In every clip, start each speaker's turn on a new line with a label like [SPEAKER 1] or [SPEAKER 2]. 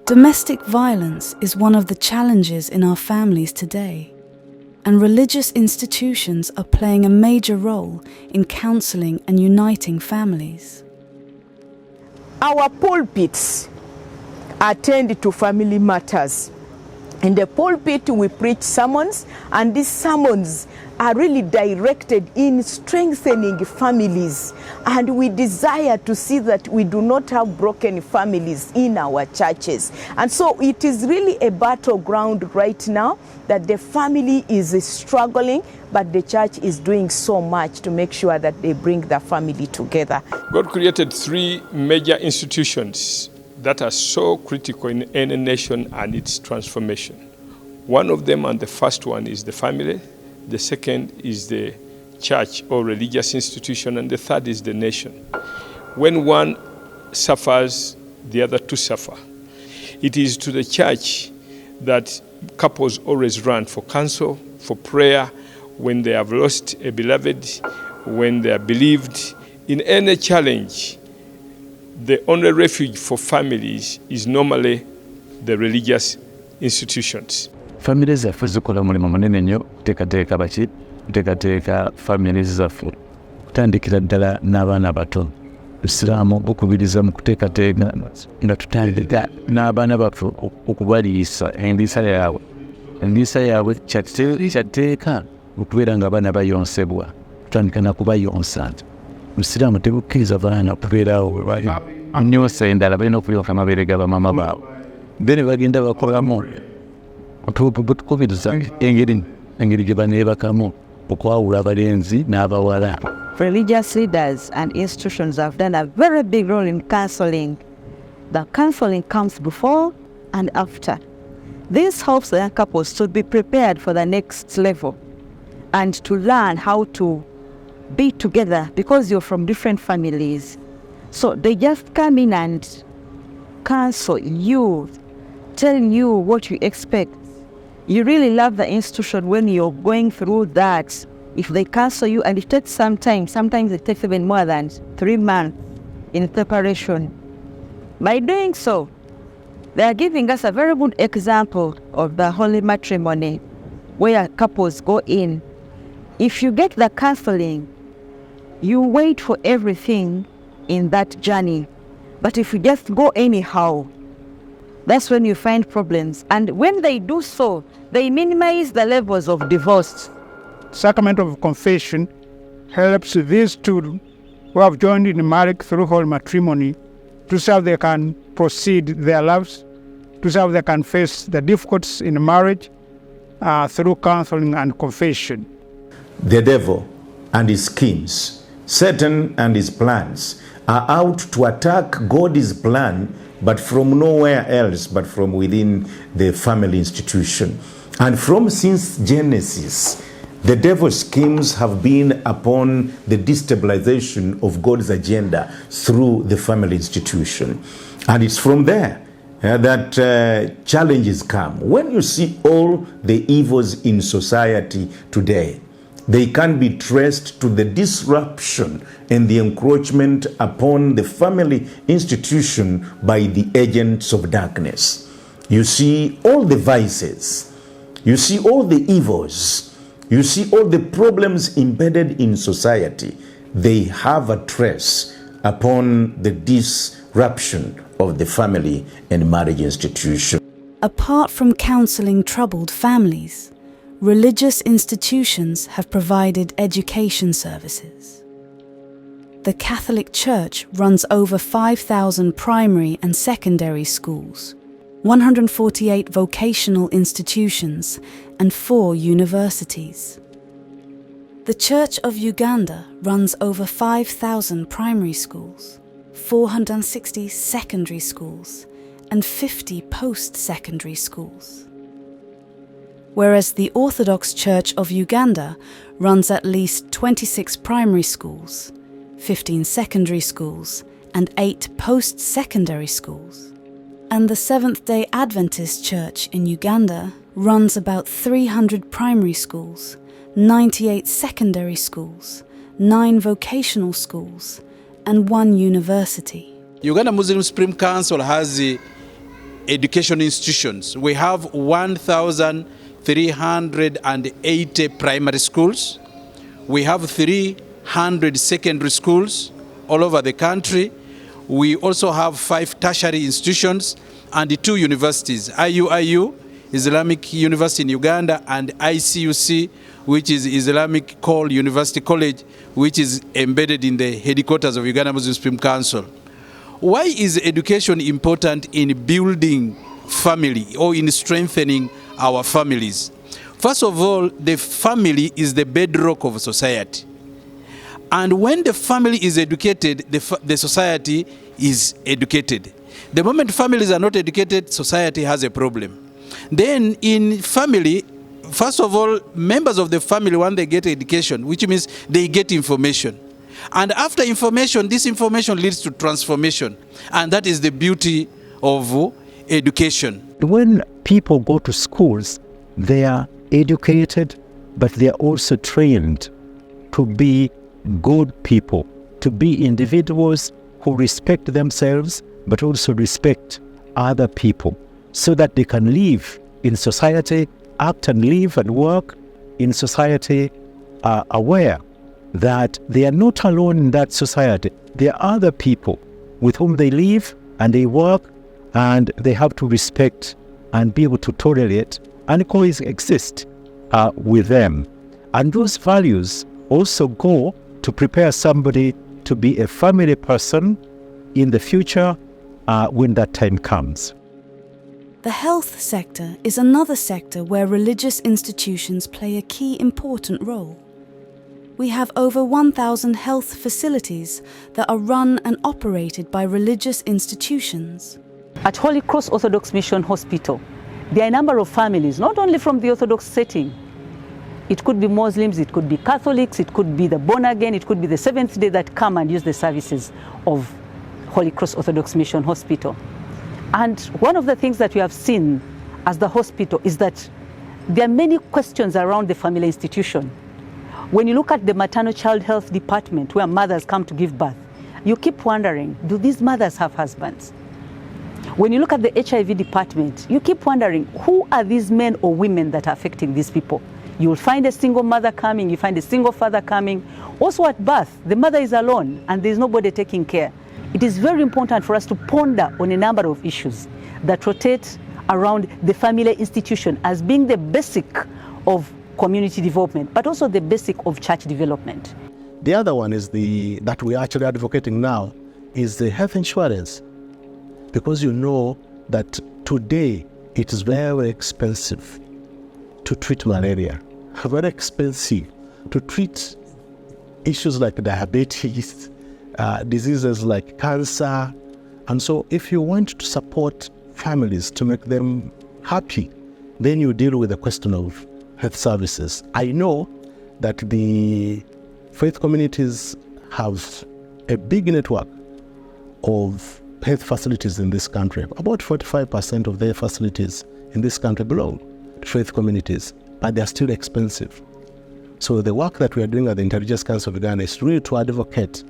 [SPEAKER 1] Domestic violence is one of the challenges in our families today, and religious institutions are playing a major role in counselling and uniting families.
[SPEAKER 2] Our pulpits attend to family matters. In the pulpit, we preach sermons, and these sermons are really directed in strengthening families. And we desire to see that we do not have broken families in our churches. And so it is really a battleground right now that the family is struggling, but the church is doing so much to make sure that they bring the family together.
[SPEAKER 3] God created three major institutions that are so critical in any nation and its transformation. One of them, and the first one, is the family. The second is the church or religious institution, and the third is the nation. When one suffers, the other two suffer. It is to the church that couples always run for counsel, for prayer, when they have lost a beloved, when they are bereaved. In any challenge, the only refuge for families is normally the religious institutions.
[SPEAKER 4] Families zaffe zikola mulimu munene nnyo kuteekateeka families zaffe kutandikira ddala n'abaana bato. Isiraamu bukubiriza mu kuteekateeka nga tutandika n'abaana baffe okubaliisa endiisa yaabwe kyateeka okubeera nga abaana bayonsebwa, tutandika na kubayonsa. Isiraamu tebukkiriza baana kubeerawo nnyonsa endala balina okuyoka amabeere ga bamama baabwe, then bagenda bakolamu tukubiriza engeri gye baneebakamu okwawula abalenzi n'abawala.
[SPEAKER 5] Religious leaders and institutions have done a very big role in counseling. The counseling comes before and after. This helps the young couples to be prepared for the next level and to learn how to be together because you're from different families. So they just come in and counsel you, telling you what you expect. You really love the institution when you're going through that. If they counsel you, and it takes some time, sometimes it takes even more than 3 months in separation. By doing so, they are giving us a very good example of the holy matrimony where couples go in. If you get the counseling, you wait for everything in that journey. But if you just go anyhow, that's when you find problems. And when they do so, they minimize the levels of divorce.
[SPEAKER 6] Sacrament of confession helps these two who have joined in marriage through holy matrimony to see how they can proceed their lives, to see how they can face the difficulties in marriage through counseling and confession.
[SPEAKER 7] The devil and his schemes, Satan and his plans are out to attack God's plan, but from nowhere else, but from within the family institution. And since Genesis, the devil's schemes have been upon the destabilization of God's agenda through the family institution. And it's from there that challenges come. When you see all the evils in society today, they can be traced to the disruption and the encroachment upon the family institution by the agents of darkness. You see all the vices, you see all the evils, you see all the problems embedded in society. They have a trace upon the disruption of the family and marriage institution.
[SPEAKER 1] Apart from counselling troubled families, religious institutions have provided education services. The Catholic Church runs over 5,000 primary and secondary schools, 148 vocational institutions, and 4 universities. The Church of Uganda runs over 5,000 primary schools, 460 secondary schools, and 50 post-secondary schools. whereas the Orthodox Church of Uganda runs at least 26 primary schools, 15 secondary schools, and 8 post-secondary schools. And the Seventh-day Adventist Church in Uganda runs about 300 primary schools, 98 secondary schools, 9 vocational schools, and 1 university.
[SPEAKER 8] Uganda Muslim Supreme Council has education institutions. We have 1,380 primary schools. We have 300 secondary schools all over the country. We also have 5 tertiary institutions and 2 universities, IUIU, Islamic University in Uganda, and ICUC, which is Islamic University College, which is embedded in the headquarters of Uganda Muslim Supreme Council. Why is education important in building family or in strengthening our families? First of all, the family is the bedrock of society. And when the family is educated, the society is educated. The moment families are not educated, society has a problem. Then in family, first of all, members of the family, when they get education, which means they get information. And after information, this information leads to transformation. And that is the beauty of education.
[SPEAKER 9] When people go to schools, they are educated, but they are also trained to be good people, to be individuals who respect themselves, but also respect other people, so that they can live in society, act and live and work in society, aware that they are not alone in that society. There are other people with whom they live and they work, and they have to respect and be able to tolerate and coexist with them. And those values also go to prepare somebody to be a family person in the future when that time comes.
[SPEAKER 1] The health sector is another sector where religious institutions play a key important role. We have over 1,000 health facilities that are run and operated by religious institutions.
[SPEAKER 10] At Holy Cross Orthodox Mission Hospital, there are a number of families, not only from the Orthodox setting. It could be Muslims, it could be Catholics, it could be the born again, it could be the Seventh Day that come and use the services of Holy Cross Orthodox Mission Hospital. And one of the things that we have seen as the hospital is that there are many questions around the family institution. When you look at the maternal child health department, where mothers come to give birth, you keep wondering, do these mothers have husbands? When you look at the HIV department, you keep wondering, who are these men or women that are affecting these people? You will find a single mother coming, you find a single father coming. Also at birth, the mother is alone and there is nobody taking care. It is very important for us to ponder on a number of issues that rotate around the family institution as being the basic of community development, but also the basic of church development.
[SPEAKER 11] The other one is that we're actually advocating now is the health insurance, because you know that today it is very expensive to treat malaria, very expensive to treat issues like diabetes, diseases like cancer. And so if you want to support families to make them happy, then you deal with the question of health services. I know that the faith communities have a big network of health facilities in this country. About 45% of their facilities in this country belong to faith communities, but they are still expensive. So the work that we are doing at the Intelligence Council of Uganda is really to advocate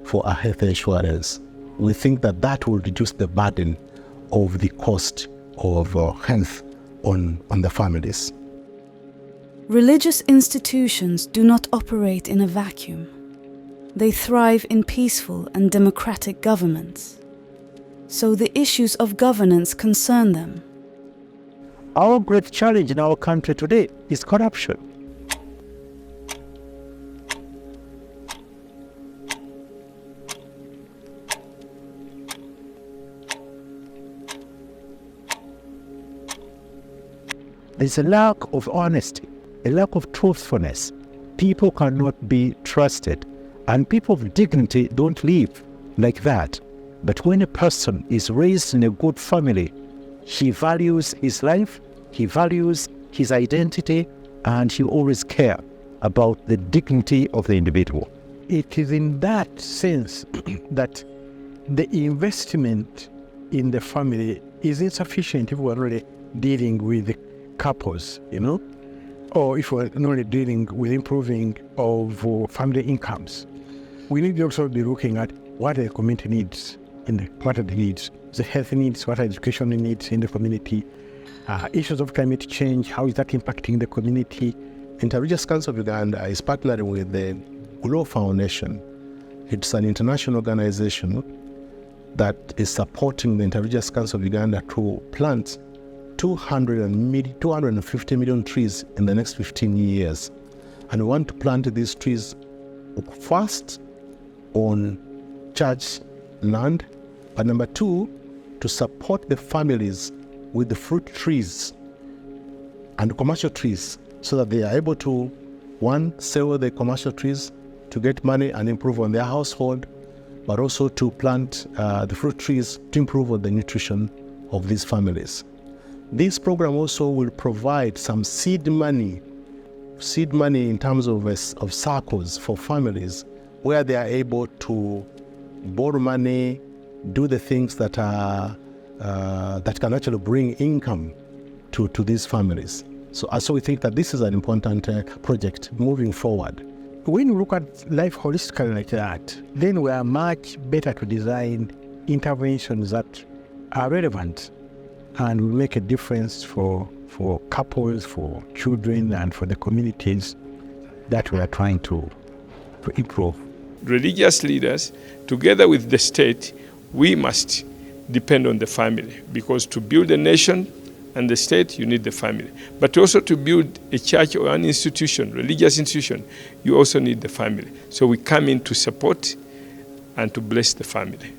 [SPEAKER 11] for a health insurance. We think that that will reduce the burden of the cost of health on the families.
[SPEAKER 1] Religious institutions do not operate in a vacuum. They thrive in peaceful and democratic governments. So the issues of governance concern them.
[SPEAKER 9] Our great challenge in our country today is corruption. There's a lack of honesty, a lack of truthfulness. People cannot be trusted, and people of dignity don't live like that. But when a person is raised in a good family, he values his life, he values his identity, and he always care about the dignity of the individual.
[SPEAKER 6] It is in that sense that the investment in the family is insufficient if we're already dealing with couples, or if we're not only dealing with improving of family incomes. We need to also be looking at what the community needs, what are the needs, the health needs, what are educational needs in the community, issues of climate change, how is that impacting the community.
[SPEAKER 11] Interreligious Council of Uganda is partnering with the Glow Foundation. It's an international organization that is supporting the Interreligious Council of Uganda to plant 250 million trees in the next 15 years. And we want to plant these trees first on church land, but number two, to support the families with the fruit trees and commercial trees so that they are able to, one, sell the commercial trees to get money and improve on their household, but also to plant the fruit trees to improve on the nutrition of these families. This program also will provide some seed money in terms of circles for families where they are able to borrow money, do the things that are that can actually bring income to these families. So we think that this is an important project moving forward.
[SPEAKER 6] When we look at life holistically like that, then we are much better to design interventions that are relevant and will make a difference for couples, for children, and for the communities that we are trying to improve.
[SPEAKER 3] Religious leaders, together with the state, we must depend on the family, because to build a nation and the state, you need the family. But also to build a church or an institution, religious institution, you also need the family. So we come in to support and to bless the family.